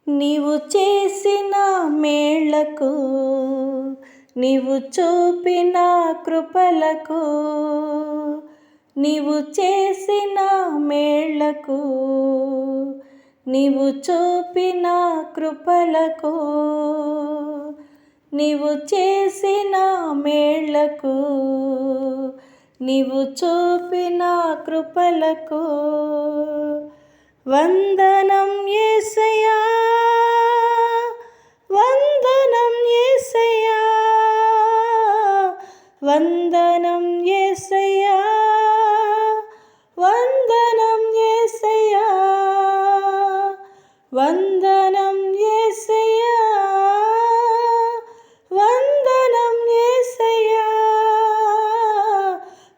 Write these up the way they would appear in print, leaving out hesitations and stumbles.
నీవు చేసిన మేళ్లకు, నీవు చూపిన కృపలకు, నీవు చేసిన మేళ్లకు, నీవు చూపిన కృపలకు, నీవు చేసిన మేళ్లకు, నీవు చూపిన కృపలకు వందనం యేసయ్యా, వందనం యేసయ్యా, వందనం యేసయ్యా, వందనం యేసయ్యా, వందనం యేసయ్యా, వందనం యేసయ్యా,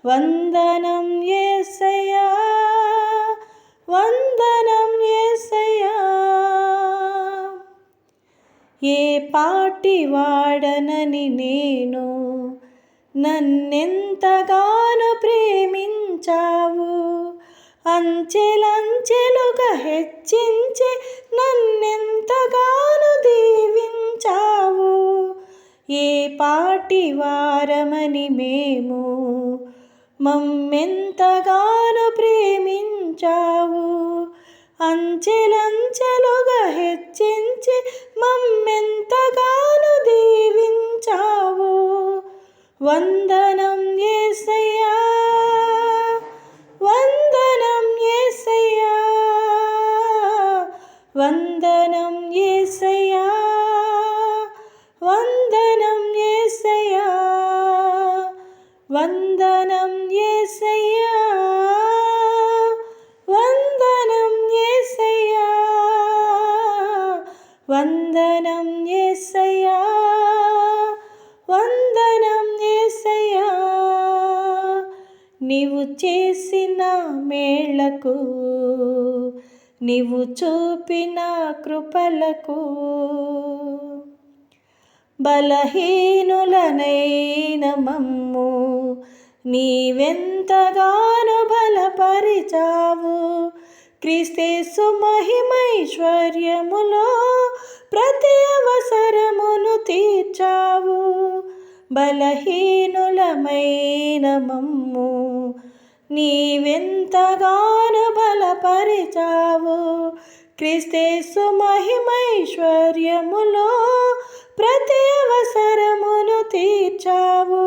వందనం యేసయ్యా, వందనం యేసయ్యా. ఏ పాటి వాడనని నేను, నన్నెంతగానో ప్రేమించావు, అంచెలంచెలుగా హెచ్చించి నన్నెంతగానో దీవించావు. ఏ పాటి వారమని మేము, మమ్మెంతగానో ప్రేమించావు, అంచెలంచెలుగా హెచ్చించి మమ్మెంతగానో దీవించావు. వందనం యేసయ్యా, వందనం యేసయ్యా, వందనం యేసయ్యా, వందనం యేసయ్యా, వందనం యేసయ్యా, వందనం యేసయ్యా, వందనం యేసయ్యా, వందనం యేసయ్యా. నీవు చేసిన మేళ్లకు, నీవు చూపిన కృపలకు బలహీనులనైన మమ్ము నీవెంతగానో బలపరిచావు. క్రీస్తేసు మహిమైశ్వర్యములో ప్రతి అవసరమును తీర్చావు. బలహీనులమైన మమ్ము నీవెంతగానో బలపరిచావు. క్రీస్తేసు మహిమైశ్వర్యములో ప్రతి అవసరమును తీర్చావు.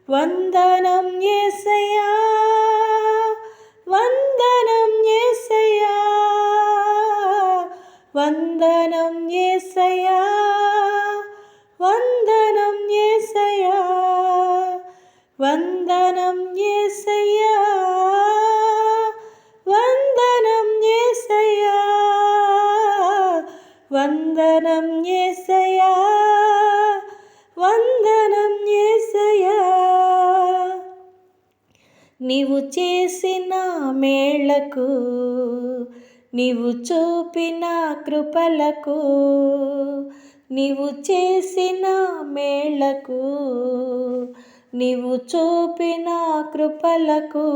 వందనం యేసయ్యా, వందనం యేసయ్యా, వందనం యేసయ్యా, వందనం యేసయ్యా, వందనం యేసయ్యా, వందనం యేసయ్యా, వందనం యేసయ్యా, వందనం యేసయ్యా. నీవు చేసిన మేళ్లకు, నీవు చూపిన కృపలకు, నీవు చేసిన మేళ్లకు, నీవు చూపిన కృపలకు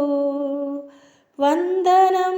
వందనం